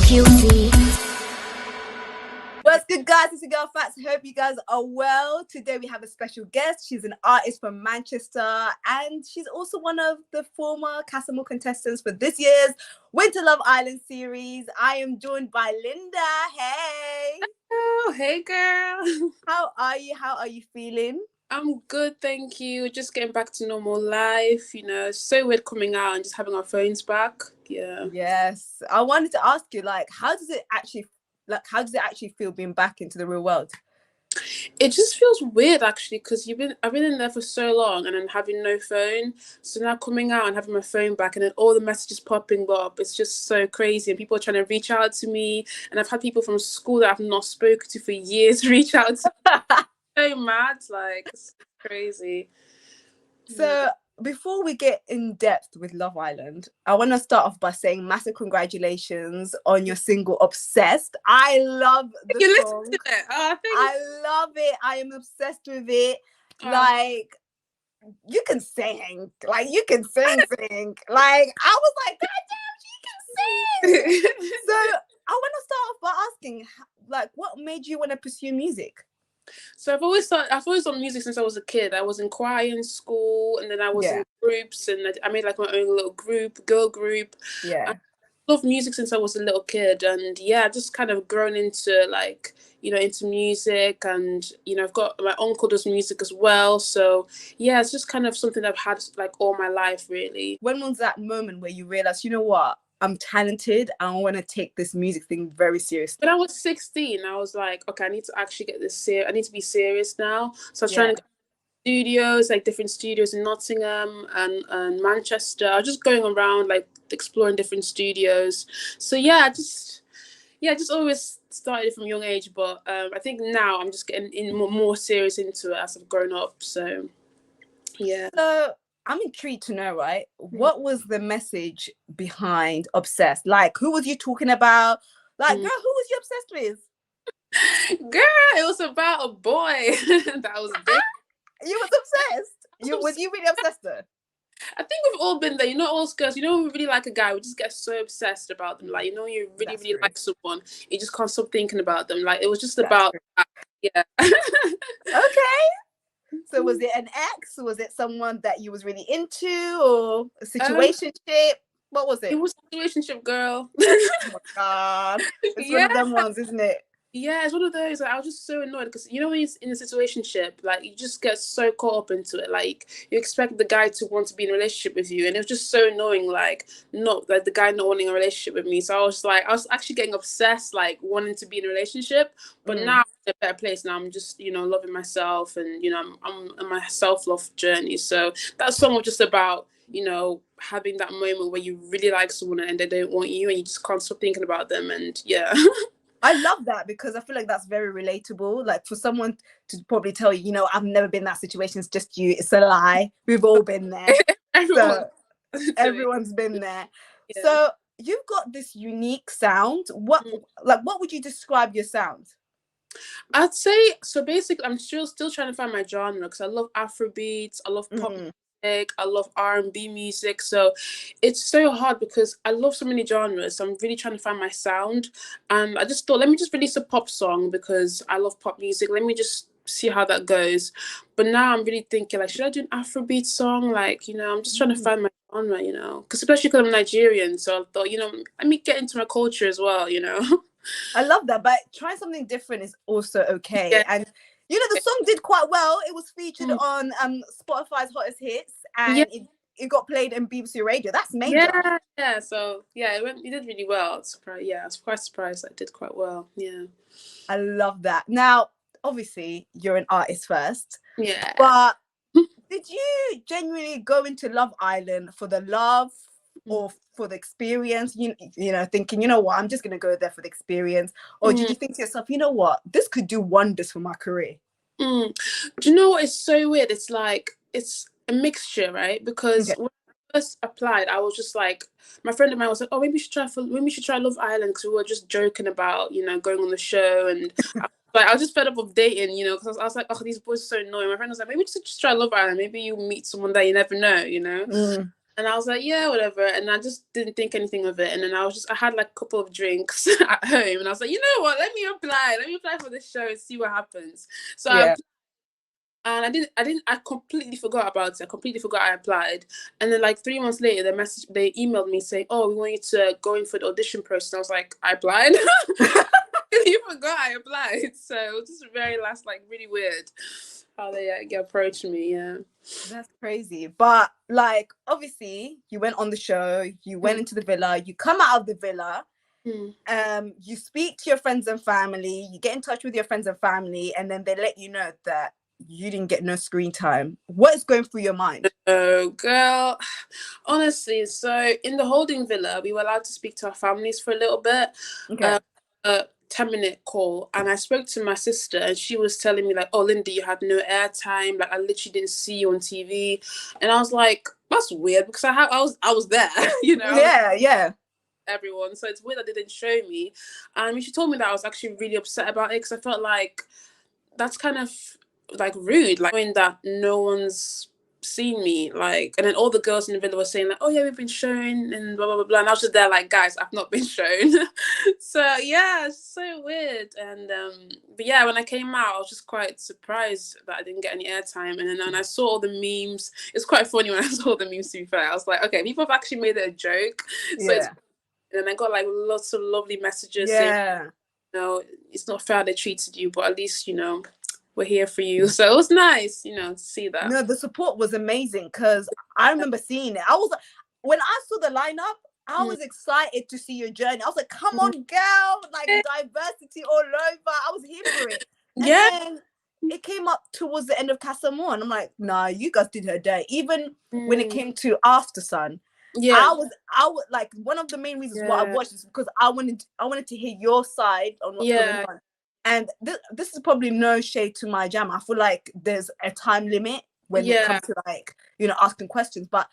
so guilty. What's good, guys? It's your girl Fats. Hope you guys are well. Today we have a special guest. She's an artist from Manchester, and she's also one of the former Casa Amor contestants for this year's Winter Love Island series. I am joined by Lynda. Hey. Oh, hey girl. How are you? How are you feeling? I'm good, thank you. Just getting back to normal life. You know, it's so weird coming out and just having our phones back. Yeah. Yes. I wanted to ask you, how does it actually feel being back into the real world? It just feels weird actually, because I've been in there for so long and then having no phone. So now coming out and having my phone back and then all the messages popping up, it's just so crazy. And people are trying to reach out to me. And I've had people from school that I've not spoken to for years reach out to me. So mad, like it's crazy. So before we get in depth with Love Island, I want to start off by saying massive congratulations on your single Obsessed. I love the You song. listen to it. Oh, I love it. I am obsessed with it. Like, you can sing. Like, you can sing. Like, I was like, God damn, she can sing. So I want to start off by asking, like, what made you want to pursue music? So I've always done music since I was a kid. I was in choir in school, and then I was in groups, and I made like my own little girl group. Yeah. I love music since I was a little kid, and I've just kind of grown into into music, and I've got my uncle does music as well. So it's just kind of something I've had like all my life, really. When was that moment where you realized, you know what? I'm talented. I want to take this music thing very seriously. When I was 16, I was like, okay, I need to actually get this serious. I need to be serious now. So I was trying to go to studios, like different studios in Nottingham and Manchester. I was just going around, like exploring different studios. So I just always started from a young age. But I think now I'm just getting more serious into it as I've grown up. So, yeah. So I'm intrigued to know, right? What was the message behind Obsessed? Like, who was you talking about? Like, girl, who was you obsessed with? Girl, it was about a boy that was big. You was obsessed? Was you really obsessed though? I think we've all been there. All us girls, when we really like a guy, we just get so obsessed about them. Like, you really like someone, you just can't stop thinking about them. Like, it was just about that. Yeah. Okay. So was it an ex? Was it someone that you was really into, or a situationship? What was it? It was a situationship, girl. Oh my God. It's one of them ones, isn't it? Yeah, it's one of those. Like, I was just so annoyed because when you're in a situationship, like you just get so caught up into it. Like you expect the guy to want to be in a relationship with you, and it was just so annoying. Like the guy not wanting a relationship with me. So I was actually getting obsessed, like wanting to be in a relationship. But now I'm in a better place. Now I'm just loving myself, and I'm on my self-love journey. So that song was just about having that moment where you really like someone and they don't want you, and you just can't stop thinking about them. And I love that because I feel like that's very relatable. Like for someone to probably tell you, I've never been in that situation. It's just you. It's a lie. We've all been there. Everyone's been there. Yeah. So you've got this unique sound. What would you describe your sound? I'd say, so basically, I'm still trying to find my genre because I love Afrobeats. I love pop music. I love R&B music. So it's so hard because I love so many genres. So I'm really trying to find my sound. And I just thought, let me just release a pop song because I love pop music. Let me just see how that goes. But now I'm really thinking, like, should I do an Afrobeat song? Like, I'm just trying to find my genre, because especially because I'm Nigerian. So I thought, let me get into my culture as well, I love that. But trying something different is also okay. Yeah. And the song did quite well. It was featured on Spotify's Hottest Hits, and it got played in BBC Radio. That's major. Yeah. So it did really well. I was quite surprised that it did quite well. Yeah. I love that. Now, obviously, you're an artist first. Yeah. But did you genuinely go into Love Island for the love or for the experience? Thinking, what, I'm just gonna go there for the experience, or did you think to yourself, what, this could do wonders for my career? Do you know what? It's so weird. It's like it's a mixture, right? Because when I first applied, I was just like, my friend of mine was like, oh, maybe we should try Love Island, because we were just joking about going on the show, and I was just fed up of dating, because I was like, oh, these boys are so annoying. My friend was like, maybe just try Love Island. Maybe you meet someone that you never know, And I was like, yeah, whatever. And I just didn't think anything of it. And then I had like a couple of drinks at home. And I was like, you know what? Let me apply. Let me apply for this show and see what happens. So I applied, and I completely forgot about it. I completely forgot I applied. And then like 3 months later, they emailed me saying, oh, we want you to go in for the audition process. And I was like, I applied? You forgot I applied. So it was just very last, like really weird how they approached me. Yeah. That's crazy. But like, obviously, you went on the show, you went into the villa, you come out of the villa, you speak to your friends and family, you get in touch with your friends and family, and then they let you know that you didn't get no screen time. What is going through your mind? Oh, girl. Honestly, so in the holding villa, we were allowed to speak to our families for a little bit. Okay. 10-minute call, and I spoke to my sister, and she was telling me like, oh, Lynda, you had no airtime, like I literally didn't see you on TV. And I was like, that's weird, because I was there. You know. Yeah. Everyone, so it's weird that they didn't show me. And she told me that, I was actually really upset about it, because I felt like that's kind of like rude, like knowing that no one's seen me, like. And then all the girls in the villa were saying like, oh yeah, we've been shown and blah blah blah blah, and I was just there like, guys, I've not been shown. So yeah, it's so weird. And but yeah, when I came out, I was just quite surprised that I didn't get any airtime. And then when I saw all the memes, it's quite funny when I saw the memes, to be fair. I was like, okay, people have actually made it a joke. So and I got like lots of lovely messages saying, you know, it's not fair they treated you, but at least, you know, we're here for you. So it was nice, you know, to see that. No, the support was amazing, because I remember seeing it. When I saw the lineup, I was excited to see your journey. I was like, come on, girl, like diversity all over. I was here for it. And then it came up towards the end of Casa Amor, and I'm like, nah, you guys did her day. Even when it came to After Sun, I was like, one of the main reasons why I watched this, because I wanted to hear your side on what's going on. And this is probably no shade to my jam. I feel like there's a time limit when it comes to like, you know, asking questions. But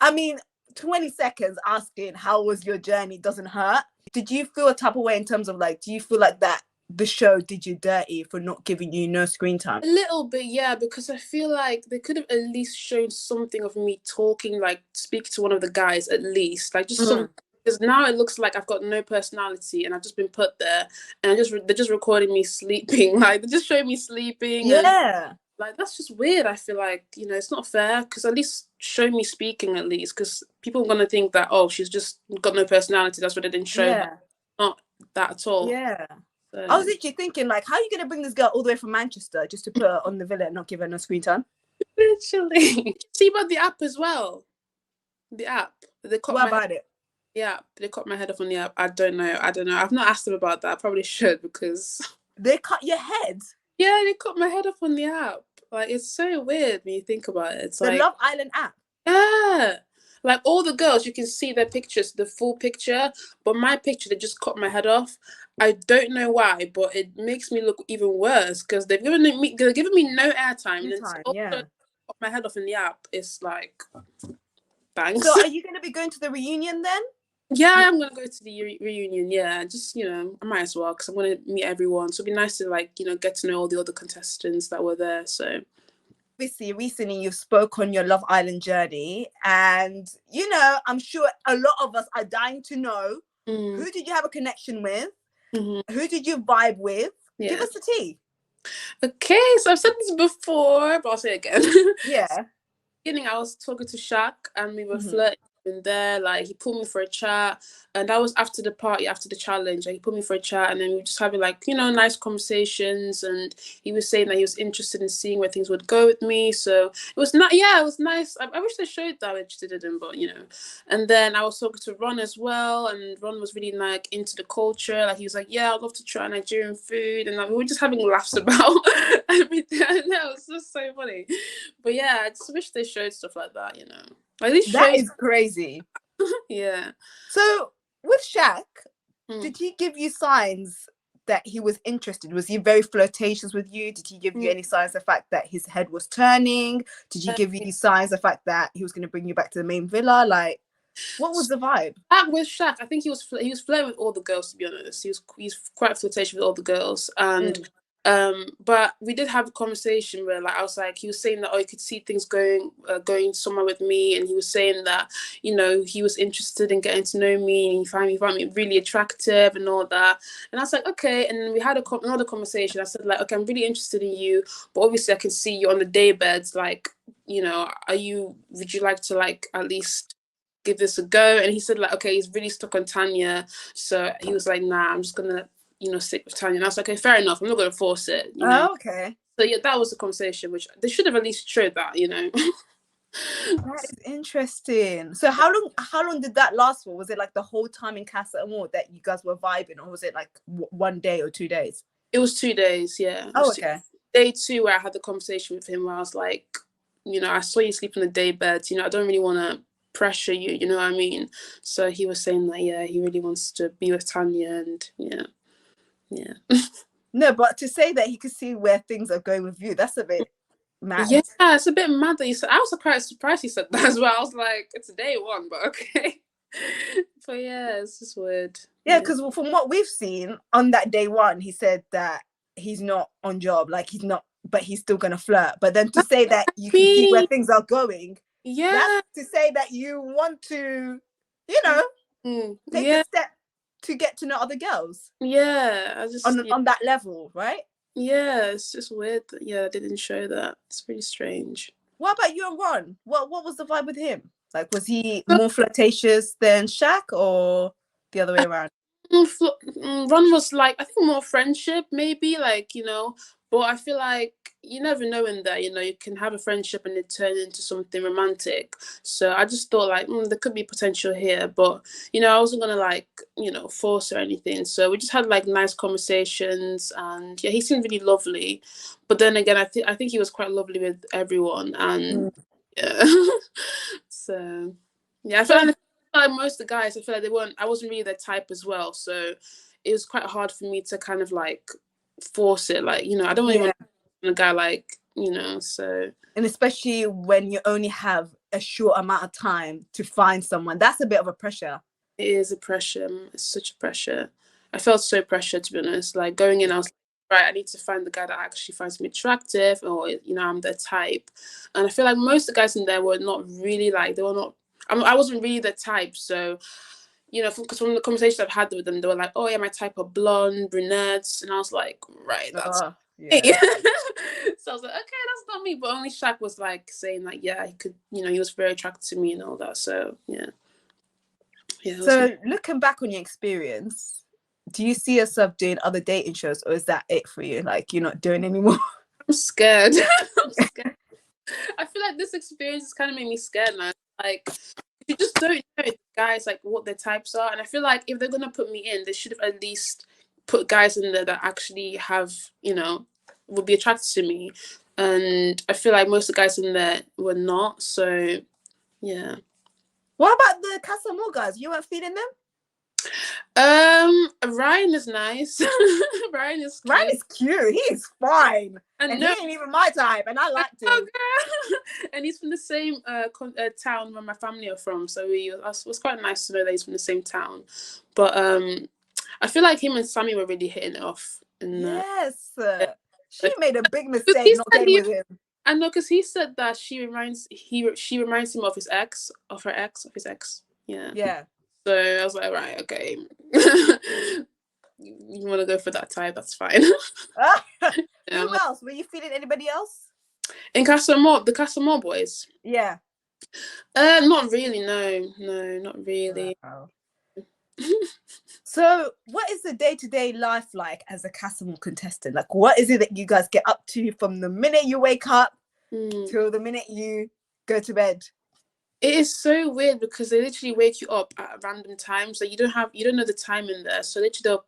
I mean, 20 seconds asking how was your journey doesn't hurt. Did you feel a type of way in terms of like, do you feel like that the show did you dirty for not giving you no screen time? A little bit, yeah, because I feel like they could have at least shown something of me talking, like speaking to one of the guys at least, like just some. Because now it looks like I've got no personality and I've just been put there, and they're just recording me sleeping. Like they just show me sleeping. Yeah. And, like that's just weird. I feel like, you know, it's not fair, because at least show me speaking at least, because people are gonna think that, oh, she's just got no personality. That's what they didn't show her. Not that at all. Yeah. So I was literally thinking like, how are you gonna bring this girl all the way from Manchester just to put her on the villa and not give her no screen time? Literally. See about the app as well. The app. What about it? Yeah, they cut my head off on the app. I don't know. I've not asked them about that. I probably should, because they cut your head. Yeah, they cut my head off on the app. Like, it's so weird when you think about it. It's the like Love Island app. Yeah. Like all the girls, you can see their pictures, the full picture, but my picture, they just cut my head off. I don't know why, but it makes me look even worse, because they're giving me no airtime. And then cut my head off in the app. It's like, thanks. So are you going to be going to the reunion then? Yeah, I am going to go to the reunion. Yeah, just, you know, I might as well, because I'm going to meet everyone. So it'd be nice to, like, you know, get to know all the other contestants that were there. So obviously, recently you spoke on your Love Island journey, and, you know, I'm sure a lot of us are dying to know, who did you have a connection with? Who did you vibe with? Give us the tea. Okay, so I've said this before, but I'll say it again. Yeah. Beginning, I was talking to Shaq, and we were flirting in there. Like, he pulled me for a chat, and that was after the party, after the challenge. Like, he put me for a chat, and then we were just having, like, you know, nice conversations. And he was saying that he was interested in seeing where things would go with me. So it was not, it was nice. I wish they showed that, which they didn't, but you know. And then I was talking to Ron as well, and Ron was really like into the culture. Like, he was like, yeah, I'd love to try Nigerian food, and like, we were just having laughs about everything. I know, it was just so funny. But yeah, I just wish they showed stuff like that, you know. Like, that is crazy. Yeah. So with Shaq, did he give you signs that he was interested? Was he very flirtatious with you? Did he give you any signs of the fact that his head was turning? Did he give you signs of the fact that he was going to bring you back to the main villa? Like, what was the vibe? With Shaq, I think he was flirting with all the girls, to be honest. He's quite flirtatious with all the girls. And But we did have a conversation where, like, I was like, he was saying that, oh, you could see things going somewhere with me, and he was saying that, you know, he was interested in getting to know me, and he found me really attractive and all that. And I was like, okay. And then we had another conversation. I said, like, okay, I'm really interested in you, but obviously I can see you on the day beds. Like, you know, would you like to, like, at least give this a go? And he said, like, okay, he's really stuck on Tanya, so he was like, nah, I'm just gonna, you know, stick with Tanya. And I was like, okay, fair enough, I'm not gonna force it, you know. Oh, okay. So yeah, that was the conversation, which they should have at least showed that, you know. That is interesting. So how long did that last for? Was it like the whole time in Casa Amor that you guys were vibing, or was it like 1 day or 2 days? It was 2 days, yeah. Oh, okay. Day 2 where I had the conversation with him, where I was like, you know, I saw you sleep in the day beds, you know, I don't really want to pressure you, you know what I mean? So he was saying that, yeah, he really wants to be with Tanya, and yeah. No, but to say that he could see where things are going with you, that's a bit mad. Yeah, it's a bit mad that he said. I was quite surprised he said that as well. I was like, it's day 1, but okay. But yeah, it's just weird. Yeah, because from what we've seen on that day 1, he said that he's not on job, like he's not, but he's still gonna flirt. But then to say that you can see where things are going, yeah, that's to say that you want to, you know, take a step to get to know other girls. Yeah, I just on that level, right? Yeah, it's just weird that, yeah, they didn't show that. It's pretty strange. What about you and Ron? What was the vibe with him? Like, was he more flirtatious than Shaq, or the other way around? Ron was like, I think more friendship, maybe, like, you know, but I feel like you never know in there, you know, you can have a friendship and it turn into something romantic. So I just thought, like, there could be potential here, but, you know, I wasn't gonna, like, you know, force or anything. So we just had like nice conversations, and yeah, he seemed really lovely. But then again, I think he was quite lovely with everyone, and yeah. So yeah, I feel like most of the guys, I feel like I wasn't really their type as well. So it was quite hard for me to kind of like force it. Like, you know, I don't really want a guy, like, you know, so. And especially when you only have a short amount of time to find someone, that's a bit of a pressure. It is a pressure. It's such a pressure. I felt so pressured, to be honest. Like, going in, I was like, right, I need to find the guy that actually finds me attractive, or, you know, I'm their type. And I feel like most of the guys in there were not really like, I wasn't really the type. So, you know, because from the conversations I've had with them, they were like, oh yeah, my type of blonde, brunettes. And I was like, right, that's yeah. So I was like, okay, that's not me. But only Shaq was like saying like, yeah, he could, you know, he was very attracted to me and all that. So yeah. So looking back on your experience, do you see yourself doing other dating shows, or is that it for you? Like, you're not doing anymore? I'm scared. I'm scared. I feel like this experience has kind of made me scared now. Like, you just don't know guys, like, what their types are. And I feel like if they're gonna put me in, they should have at least put guys in there that actually have, you know, would be attracted to me. And I feel like most of the guys in there were not. So yeah. What about the Casa Amor guys? You weren't feeling them? Ryan is nice. Ryan is cute. He is fine. And he ain't even my type, and I liked him. And he's from the same town where my family are from, so it was quite nice to know that he's from the same town. But I feel like him and Sammy were really hitting it off. Yes. She made a big mistake not getting with him. I know, because he said that she reminds him of his ex. Yeah. So I was like, right, okay. You want to go for that type, that's fine. Who else? Were you feeling anybody else? In Casa Amor, the Casa Amor boys? Yeah. Not really, no, not really. Wow. So what is the day-to-day life like as a Casa Amor contestant? Like, what is it that you guys get up to from the minute you wake up till the minute you go to bed? It is so weird because they literally wake you up at random times. Like, you don't know the time in there. So literally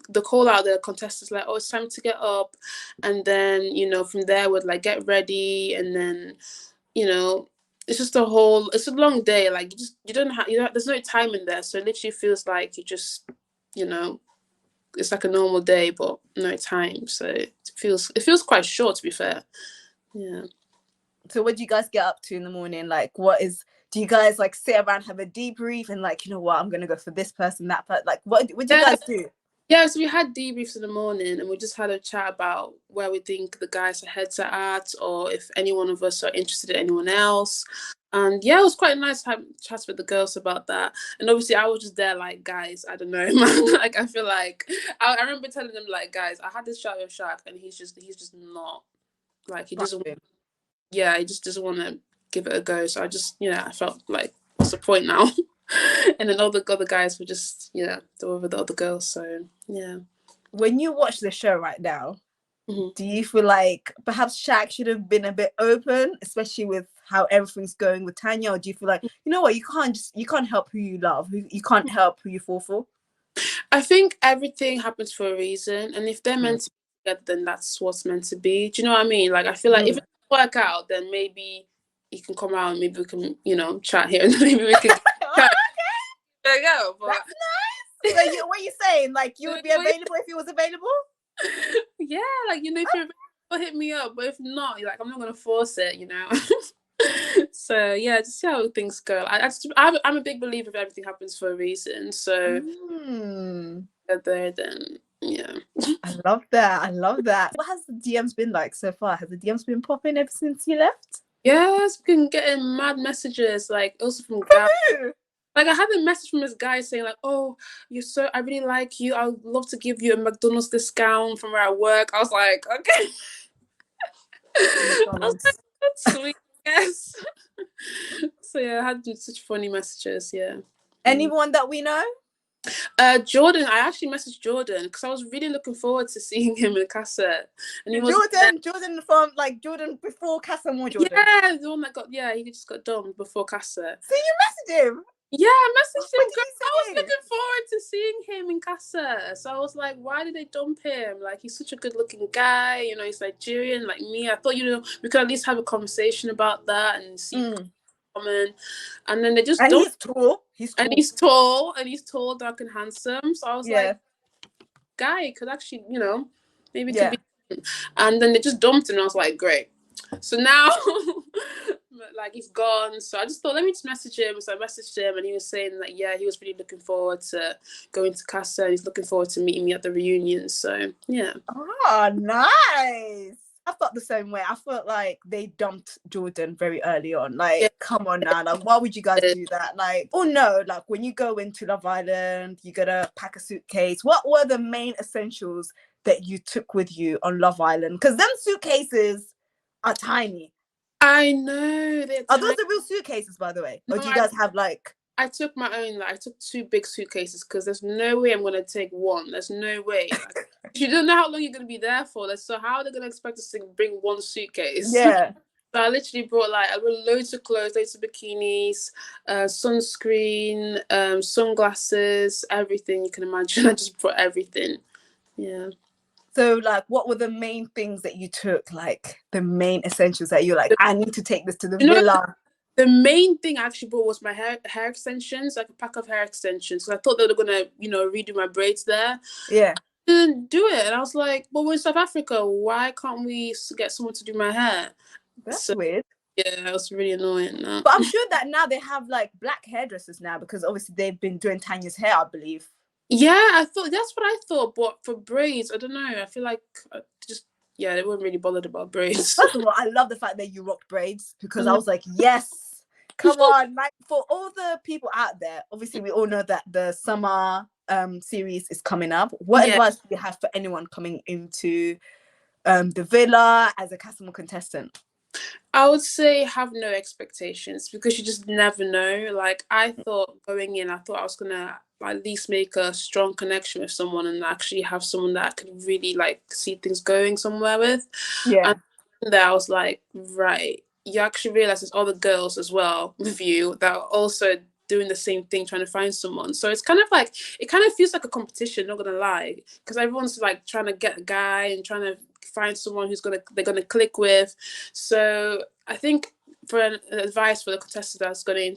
they'll call out the contestants like, oh, it's time to get up. And then, you know, from there would like get ready, and then, you know, it's just it's a long day. Like, there's no time in there. So it literally feels like you just, you know, it's like a normal day, but no time. So it feels quite short, to be fair. Yeah. So what do you guys get up to in the morning? Like, do you guys like sit around, have a debrief, and like, you know what, I'm going to go for this person, that person? Like, what do you guys do? Yeah, so we had debriefs in the morning, and we just had a chat about where we think the guys' heads are at, or if any one of us are interested in anyone else. And yeah, it was quite nice to have chats with the girls about that. And obviously, I was just there like, guys, I don't know, man. Like, I feel like I remember telling them like, guys, I had this chat with Shaq, and he's just not like he doesn't. Yeah, he just doesn't want to give it a go. So I just, I felt like, what's the point now? And then all the other guys were just, there were the other girls. So yeah. When you watch the show right now, do you feel like perhaps Shaq should have been a bit open, especially with how everything's going with Tanya? Or do you feel like, you know what, you can't help who you love, you can't help who you fall for? I think everything happens for a reason, and if they're meant to be together, then that's what's meant to be. Do you know what I mean? Like, I feel like if it doesn't work out, then maybe you can come out and maybe we can, chat here, and maybe we can. Okay. There you go. But... That's nice. So what are you saying? Like, you would be available if he was available? Yeah, like, if you're available, hit me up. But if not, like, I'm not gonna force it, So yeah, just see how things go. I'm a big believer if everything happens for a reason. So there, then yeah. I love that. What has the DMs been like so far? Has the DMs been popping ever since you left? Yes, been getting mad messages, like also from guys. Like, I had a message from this guy saying like, "Oh, I really like you. I would love to give you a McDonald's discount from where I work." I was like, okay. I was like, that's sweet, yes. So yeah, I had such funny messages. Yeah. Anyone that we know? Jordan. I actually messaged Jordan because I was really looking forward to seeing him in Casa. And he was Jordan from like Jordan before Casa Amor Jordan. Yeah, the one that he just got dumped before Casa. So you messaged him? Yeah, I messaged him. I was looking forward to seeing him in Casa. So I was like, why did they dump him? Like, he's such a good-looking guy. He's Nigerian, like me. I thought, we could at least have a conversation about that and see common. And then they just dumped. He's tall. And he's tall, dark, and handsome. So I was like, guy could actually, maybe could be him. And then they just dumped him. And I was like, great. So now, like, he's gone. So I just thought, let me just message him. So I messaged him, and he was saying that, yeah, he was really looking forward to going to Casa. And he's looking forward to meeting me at the reunion. So, yeah. Oh, nice. I felt the same way. I felt like they dumped Jordan very early on. Like, come on now. Like, why would you guys do that? Like, oh no, like when you go into Love Island, you gotta pack a suitcase. What were the main essentials that you took with you on Love Island? Because them suitcases are tiny. I know. Are those the real suitcases, by the way? Or do you guys have like... I took my own. Like, I took 2 big suitcases because there's no way I'm going to take one. There's no way. Like, you don't know how long you're going to be there for. So how are they going to expect us to bring one suitcase? Yeah. So I literally brought loads of clothes, loads of bikinis, sunscreen, sunglasses, everything you can imagine. I just brought everything. Yeah. So, like, what were the main things that you took? Like, the main essentials that you're like, I need to take this to the villa. The main thing I actually bought was my hair extensions, like a pack of hair extensions. So I thought they were gonna, redo my braids there. Yeah. Didn't do it, and I was like, "But we're in South Africa. Why can't we get someone to do my hair?" That's weird. Yeah, it was really annoying. But I'm sure that now they have like black hairdressers now because obviously they've been doing Tanya's hair, I believe. Yeah, that's what I thought. But for braids, I don't know. I feel like they weren't really bothered about braids. First of all, I love the fact that you rocked braids because I was like, yes, come on. Like, for all the people out there, obviously we all know that the summer series is coming up. What advice do you have for anyone coming into the villa as a Casa Amor contestant? I would say have no expectations because you just never know. Like, I thought going in, I thought I was gonna at least make a strong connection with someone and actually have someone that I could really like see things going somewhere with. Yeah. And there I was like, right, you actually realize there's other girls as well with you that are also doing the same thing, trying to find someone. So it's kind of like, it kind of feels like a competition, not gonna lie, because everyone's like trying to get a guy and trying to find someone they're gonna click with. So I think for an advice for the contestant that's gonna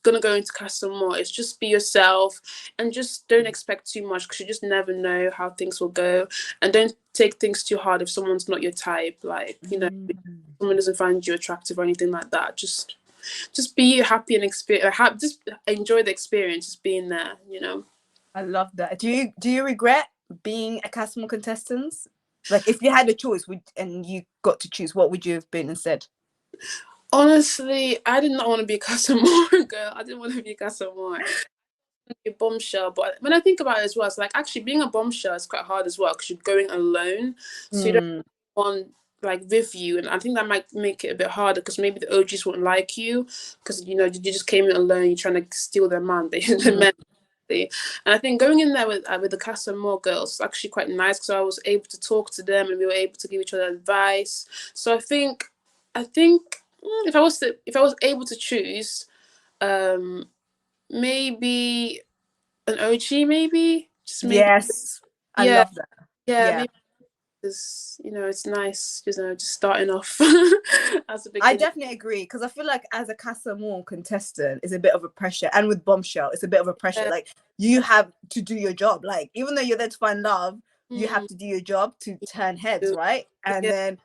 go into Casa Amor is just be yourself and just don't expect too much because you just never know how things will go, and don't take things too hard if someone's not your type. Like, someone doesn't find you attractive or anything like that. Just be happy and just enjoy the experience, just being there. I love that. Do you regret being a Casa Amor contestant? Like, if you had a choice, and you got to choose, what would you have been instead? Honestly, I did not want to be a Casa Amor girl. I didn't want to be a Casa Amor. A bombshell, but when I think about it as well, it's like actually being a bombshell is quite hard as well because you're going alone, so you don't want like with you, and I think that might make it a bit harder because maybe the OGs won't like you because you just came in alone, you're trying to steal their man, and I think going in there with the Casa Amor girls is actually quite nice because I was able to talk to them and we were able to give each other advice. So I think if I was able to choose, maybe an OG, maybe just maybe. Yes, I Yeah, love that. yeah, Yeah, maybe because it's nice, just starting off as a I beginner. definitely agree because I feel like as a Casa Amor contestant, it's a bit of a pressure, and with Bombshell, it's a bit of a pressure. Yeah. Like you have to do your job. Like even though you're there to find love, you have to do your job to turn heads, right? And Yeah. then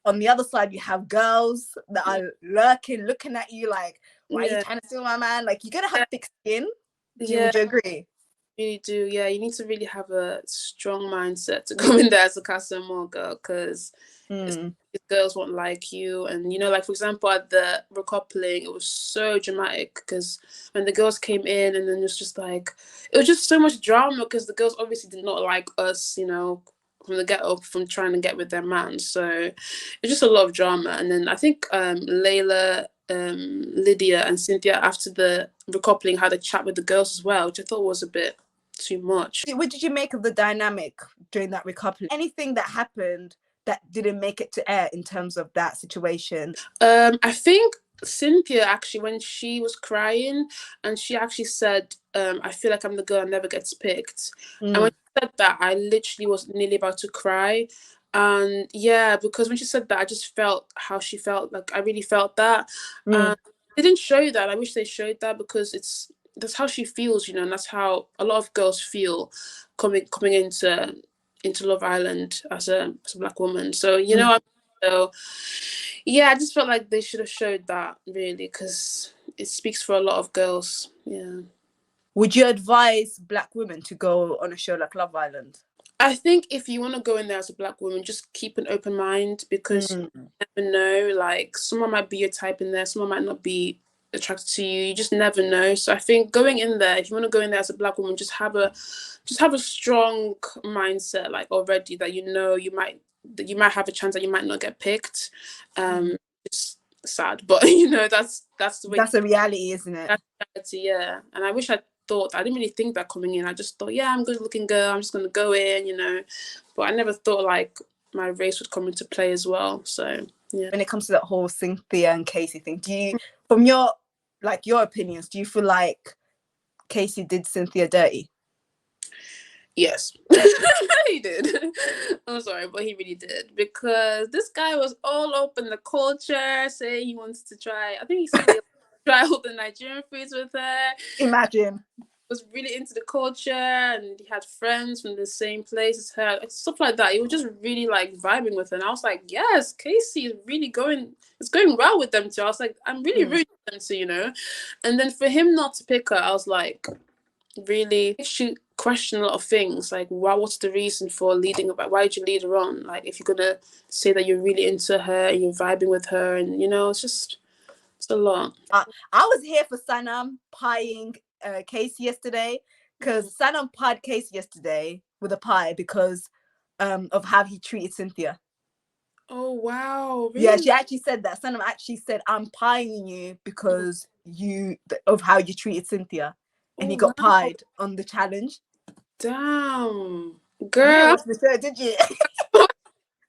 on the other side, you have girls that are lurking, looking at you like, "Why are you trying to steal my man?" Like you gotta have thick skin. Would you agree? Really do. Yeah, you need to really have a strong mindset to go in there as a Casa Amor girl because girls won't like you. And like for example, at the recoupling, it was so dramatic because when the girls came in, and then it was just so much drama because the girls obviously did not like us, from the get-go, from trying to get with their man. So it's just a lot of drama. And then I think Layla, Lydia and Cynthia after the recoupling had a chat with the girls as well, which I thought was a bit too much. What did you make of the dynamic during that recoupling? Anything that happened that didn't make it to air in terms of that situation? I think Cynthia actually, when she was crying, and she actually said, I feel like I'm the girl that never gets picked. And when she said that, I literally was nearly about to cry. And yeah, because when she said that, I just felt how she felt. Like I really felt that. And they didn't show that. I wish they showed that because that's how she feels, and that's how a lot of girls feel coming into Love Island as a Black woman. So so yeah, I just felt like they should have showed that really because it speaks for a lot of girls. Yeah. Would you advise Black women to go on a show like Love Island? I think if you want to go in there as a Black woman, just keep an open mind because you never know. Like someone might be your type in there, someone might not be attracted to you. You just never know. So I think going in there, if you want to go in there as a Black woman, just have a strong mindset, like already that you might have a chance that you might not get picked. It's sad, but that's the way. That's a reality, isn't it? That's reality, yeah. And I wish I didn't really think that coming in. I just thought, yeah, I'm a good looking girl, I'm just gonna go in, but I never thought like my race would come into play as well. So yeah. When it comes to that whole Cynthia and Casey thing, do you, from your opinions, do you feel like Casey did Cynthia dirty? Yes. He did. I'm sorry, but he really did, because this guy was all up in the culture saying he wants to try, I think he said he try all the Nigerian foods with her. Imagine. Was really into the culture, and he had friends from the same place as her, stuff like that. He was just really like vibing with her, and I was like, yes, Casey is really it's going well with them too. I was like, I'm really rooting for them too, and then for him not to pick her, I was like, really, she questioned a lot of things, like what's the reason for leading her, why did you lead her on, like if you're gonna say that you're really into her and you're vibing with her, and it's a lot. I was here for Sanam pieing Casey yesterday, because Sanam pied Casey yesterday with a pie because of how he treated Cynthia. Oh wow, really? Yeah, she actually said that. Sanam actually said, I'm pieing you because of how you treated Cynthia. And he got pied on the challenge. Damn, You girl. didn't watch the show, did you?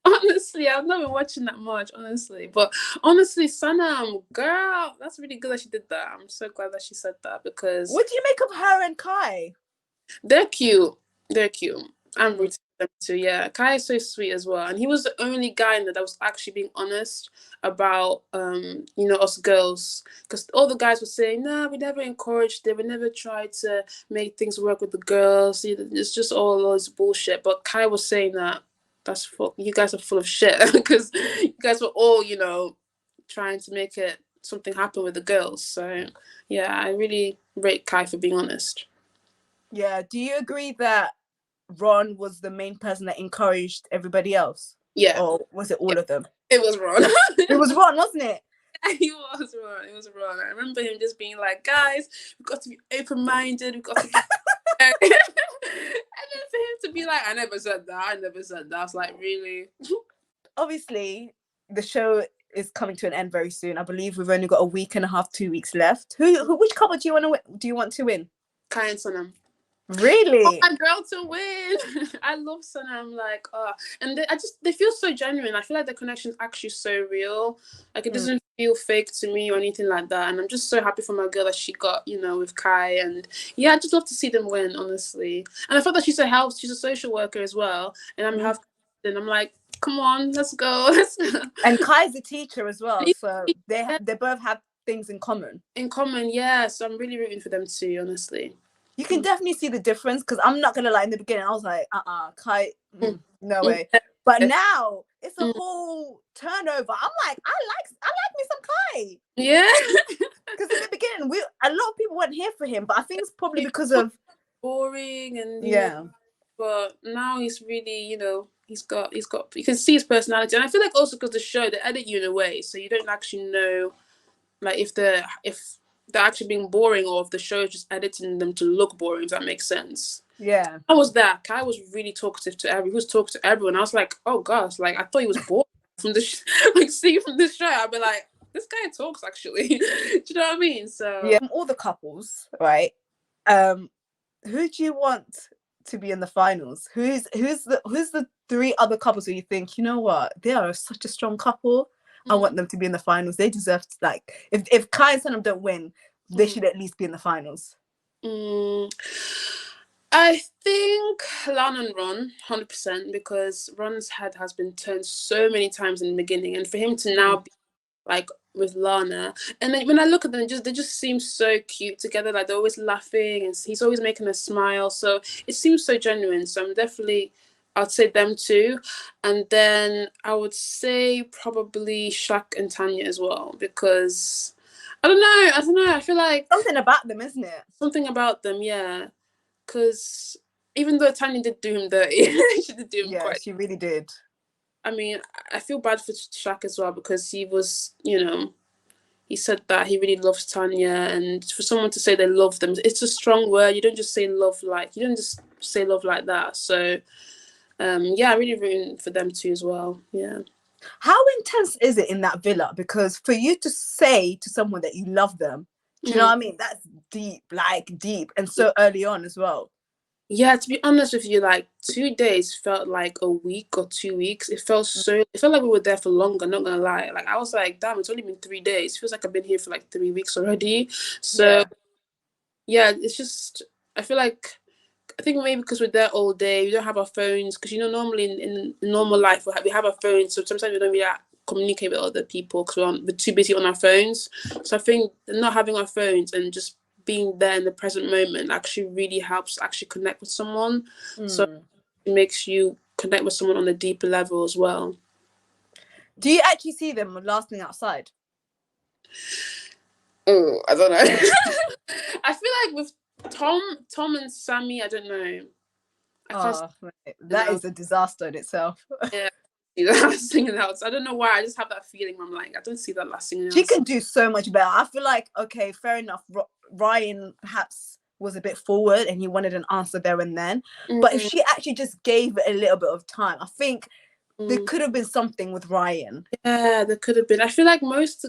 Honestly, I've not been watching that much, honestly. But honestly, Sanam, girl, that's really good that she did that. I'm so glad that she said that, because What do you make of her and Kai? they're cute. They're cute. I'm rooting for them too. Yeah, Kai is so sweet as well, and he was the only guy in there that was actually being honest about us girls, because all the guys were saying, no, we never encouraged it, we never tried to make things work with the girls, it's just all this bullshit. But Kai was saying that you guys are full of shit, because you guys were all trying to make something happen with the girls. So yeah, I really rate Kai for being honest. Yeah, do you agree that Ron was the main person that encouraged everybody else? Yeah. Or was it all of them? It was Ron. It was Ron, wasn't it? He was Ron. It was Ron. I remember him just being like, guys, we've got to be open-minded. We've got to be... and then for him to be like, I never said that. I was like, really? Obviously, the show is coming to an end very soon. I believe we've only got a week and a half, 2 weeks left. Which couple do you want to win? Kai and Sonam. Really? Oh, my girl to win. I love Sonam, like, and they feel so genuine. I feel like the connection is actually so real. Like, it doesn't feel fake to me or anything like that. And I'm just so happy for my girl that she got, with Kai. And yeah, I just love to see them win, honestly. And I thought that she's a social worker as well. And I'm like, come on, let's go. And Kai's a teacher as well, so they both have things in common. Yeah. So I'm really rooting for them too, honestly. You can definitely see the difference, because I'm not gonna lie, in the beginning I was like, Kai, no way. But now it's a whole turnover. I'm like, I like me some Kai. Yeah. Because in the beginning, a lot of people weren't here for him, but I think it's probably because of boring and yeah. But now he's really, he's got. You can see his personality, and I feel like also because the show they edit you in a way, so you don't actually know, like if they're actually being boring or if the show is just editing them to look boring. If that makes sense. Yeah. How was that? Kai was really talkative to everyone. He was talking to everyone. I was like, oh gosh, like I thought he was bored from the seeing from this show. I'd be like, this guy talks actually. Do you know what I mean? So yeah, from all the couples, right? Who do you want to be in the finals? Who's the 3 other couples who you think, you know what, they are such a strong couple? I want them to be in the finals. They deserve to, like, if Kai and Sonam don't win, they should at least be in the finals. I think Lana and Ron, 100%, because Ron's head has been turned so many times in the beginning, and for him to now be like with Lana, and then when I look at them, they just seem so cute together. Like they're always laughing, and he's always making a smile. So it seems so genuine. So I'd say them two, and then I would say probably Shaq and Tanya as well, because I don't know. I feel like something about them, isn't it? Something about them, yeah. Because even though Tanya did do him dirty, she did do him quite. She really did. I mean, I feel bad for Shaq as well, because he was, he said that he really loves Tanya, and for someone to say they love them, it's a strong word. You don't just say love like that. So, yeah, really rooting for them too as well. Yeah. How intense is it in that villa? Because for you to say to someone that you love them, do you know what I mean? That's deep, and so early on as well. Yeah, to be honest with you, like 2 days felt like a week or 2 weeks. It felt like we were there for longer, not gonna lie. Like I was like, damn, it's only been 3 days. It feels like I've been here for like 3 weeks already. So yeah, it's just, I think maybe because we're there all day, we don't have our phones, because normally in normal life we have our phones, so sometimes we don't really communicate with other people because we're too busy on our phones. So I think not having our phones and just being there in the present moment actually really helps actually connect with someone. So it makes you connect with someone on a deeper level as well. Do you actually see them lasting outside? Oh, I don't know. I feel like with Tom and Sammy, I don't know. That is a disaster in itself. Yeah. Singing out. I don't know why. I just have that feeling. I'm like, I don't see that last singing. She can do so much better. I feel like, okay, fair enough. Ryan perhaps was a bit forward and he wanted an answer there and then. But if she actually just gave it a little bit of time, I think there could have been something with Ryan. Yeah, there could have been. I feel like most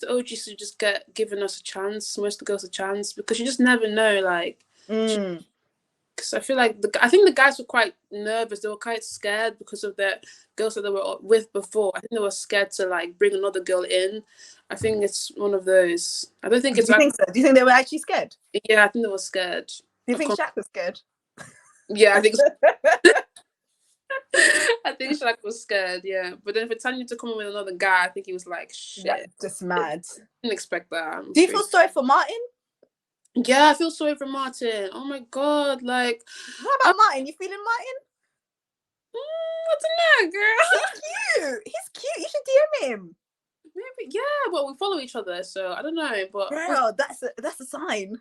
OGs should just get given us a chance. Most of the girls a chance, because you just never know. Like, because I feel like I think the guys were quite nervous. They were quite scared because of the girls that they were with before. I think they were scared to like bring another girl in. I think it's one of those. I don't think it's. Do you think so? Do you think they were actually scared? Yeah, I think they were scared. Do you think Shaq was scared? Yeah, I think so. I think Shaq was scared, yeah. But then for Tanya to come in with another guy, I think he was like, shit. Yeah, just mad. Didn't expect that. Do you feel sorry for Martin? Yeah, I feel sorry for Martin. Oh my God, like. What about Martin? You feeling Martin? I don't know, girl. He's cute. You should DM him. Maybe, yeah, but we follow each other, so I don't know. But girl, that's a sign.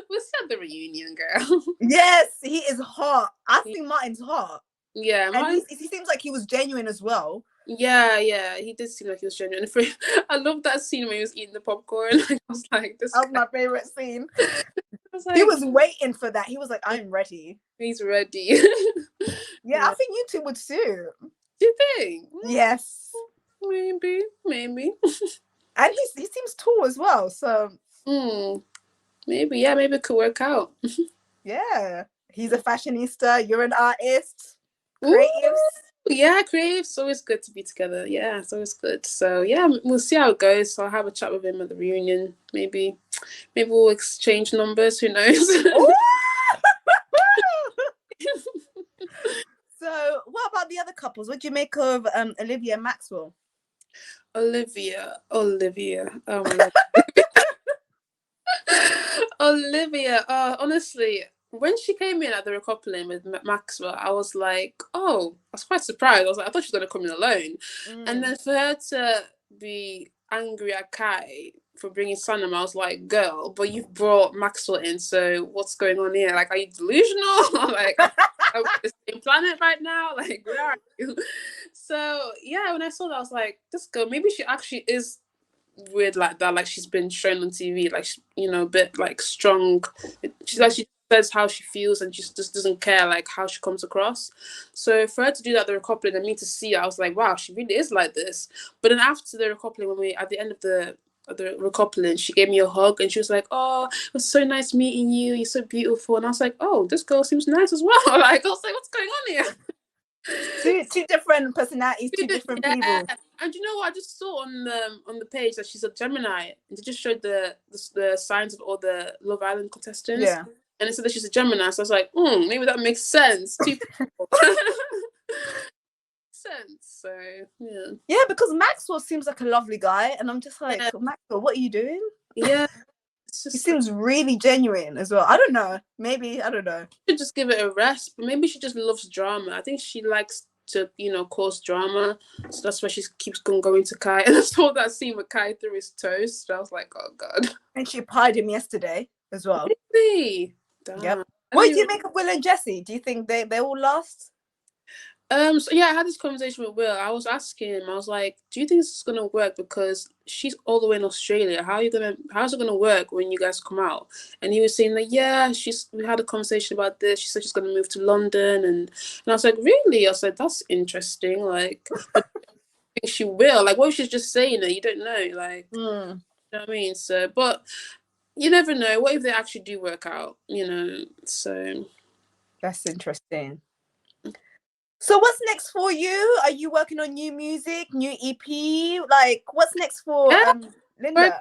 We'll see at the reunion, girl. Yes, he is hot. I think Martin's hot. Yeah, And Martin. he seems like he was genuine as well. Yeah, he did seem like he was genuine. I love that scene when he was eating the popcorn. I was like, this That was guy. my favorite scene. Like, He was waiting for that. He was like, I'm ready. he's ready. Yeah, I think you two would suit. Do you think? Yes. Maybe. And he seems tall as well. So maybe it could work out. yeah. He's a fashionista. You're an artist. Creatives. Yeah, creative's always good to be together. Yeah, it's always good. So yeah, we'll see how it goes. So I'll have a chat with him at the reunion. Maybe we'll exchange numbers. Who knows? So what about the other couples? What do you make of Olivia and Maxwell? Olivia. Oh my God. Olivia. Honestly, when she came in at the recoupling with Maxwell, I was like, oh, I was quite surprised. I was like, I thought she was gonna come in alone, and then for her to be angry at Kai for bringing Sanam, I was like, girl, but you've brought Maxwell in, so what's going on here? Like, are you delusional? Like, are we on the same planet right now? Like, where are you? So yeah, when I saw that, I was like, this girl, maybe she actually is weird like that, like she's been shown on TV, like, a bit like strong. She's like, she says how she feels and she just doesn't care like how she comes across. So for her to do that, the recoupling, and me to see it, I was like, wow, she really is like this. But then after the recoupling, when we at the end of the recoupling, she gave me a hug and she was like, oh, it was so nice meeting you, you're so beautiful. And I was like, oh, this girl seems nice as well. Like, I was like, what's going on here? Two different personalities, two different people. And you know what? I just saw on the page that she's a Gemini, and they just showed the signs of all the Love Island contestants. Yeah. And it said that she's a Gemini, so I was like, maybe that makes sense. Two people. Sense. So yeah. Yeah, because Maxwell seems like a lovely guy, and I'm just like, Maxwell, what are you doing? Yeah. He seems really genuine as well. I don't know. Maybe, I don't know. Should just give it a rest, but maybe she just loves drama. I think she likes to, cause drama. So that's why she keeps going to Kai. And I saw that scene with Kai through his toast. I was like, oh God. And she pied him yesterday as well. Really? Yep. What do you make of Will and Jesse? Do you think they all last? So yeah, I had this conversation with Will. I was asking him, I was like, do you think this is gonna work? Because she's all the way in Australia. How's it gonna work when you guys come out? And he was saying like, yeah, we had a conversation about this. She said she's gonna move to London, and I was like, really? I said, that's interesting. Like, I think she will. Like, what if she's just saying it? You don't know. Like, you know what I mean? So, but you never know. What if they actually do work out? So that's interesting. So what's next for you? Are you working on new music, new EP? Like, what's next for Lynda?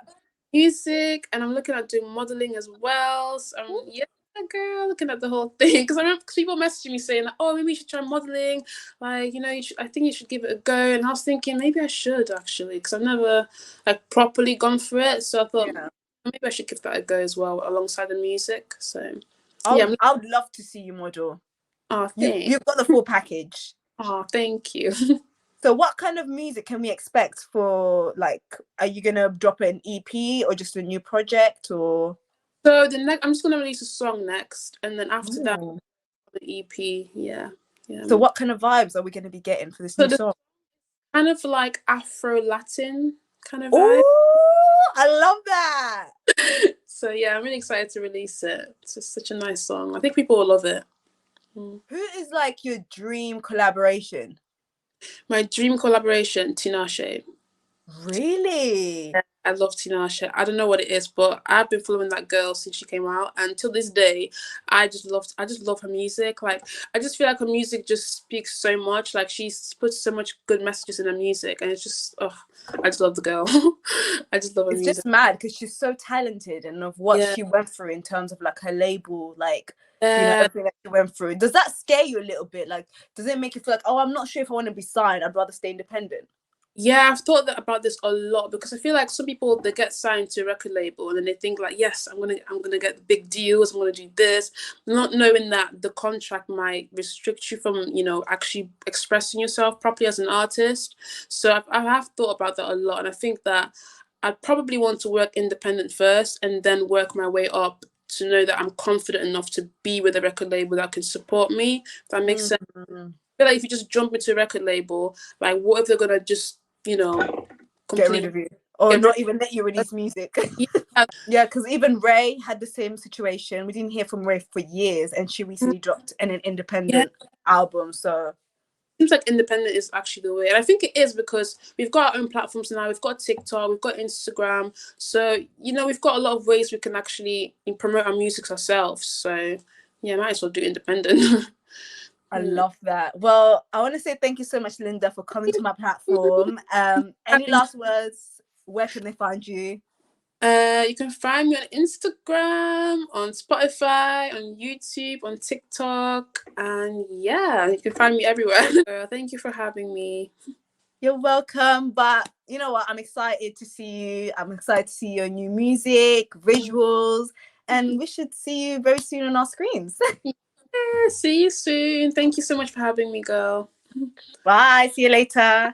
Music, and I'm looking at doing modeling as well. So yeah, girl, looking at the whole thing. Because I remember people messaging me saying, like, oh, maybe you should try modeling. Like, I think you should give it a go. And I was thinking, maybe I should actually, because I've never like properly gone for it. So I thought maybe I should give that a go as well, alongside the music. So I would love to see you model. Oh, you've got the full package. Oh, thank you. So what kind of music can we expect for, like, are you going to drop an EP or just a new project, or? So I'm just going to release a song next, and then after that, the EP, yeah. So what kind of vibes are we going to be getting for this new song? Kind of like Afro-Latin kind of vibe. Oh, I love that. So yeah, I'm really excited to release it. It's just such a nice song. I think people will love it. Who is like your dream collaboration? My dream collaboration, Tinashe. Really? I love Tinashe. I don't know what it is, but I've been following that girl since she came out, and till this day, I just love her music. Like, I just feel like her music just speaks so much. Like, she puts so much good messages in her music, and it's just, I just love the girl. I just love her music. It's just mad because she's so talented, and of what she went through in terms of like her label, like. Everything that she went through. Does that scare you a little bit? Like, does it make you feel like, oh, I'm not sure if I want to be signed, I'd rather stay independent? Yeah, I've thought about this a lot, because I feel like some people, they get signed to a record label and then they think like, yes, I'm gonna get the big deals, I'm gonna do this, not knowing that the contract might restrict you from actually expressing yourself properly as an artist. So I have thought about that a lot, and I think that I'd probably want to work independent first and then work my way up to know that I'm confident enough to be with a record label that can support me. If that makes sense. I feel like if you just jump into a record label, like what if they're gonna just, you know, get rid of you or not even let you release music? Yeah, because even Ray had the same situation. We didn't hear from Ray for years, and she recently dropped an independent album. So seems like independent is actually the way, and I think it is because we've got our own platforms now. We've got TikTok, we've got Instagram, so you know we've got a lot of ways we can actually promote our music ourselves. So yeah, might as well do independent. I love that. Well, I want to say thank you so much, Lynda, for coming to my platform. Any last words? Where can they find you? You can find me on Instagram, on Spotify, on YouTube, on TikTok, and yeah, you can find me everywhere. Thank you for having me. You're welcome. But you know what? I'm excited to see you. I'm excited to see your new music, visuals, and we should see you very soon on our screens. Yeah, see you soon. Thank you so much for having me, girl. Bye. See you later.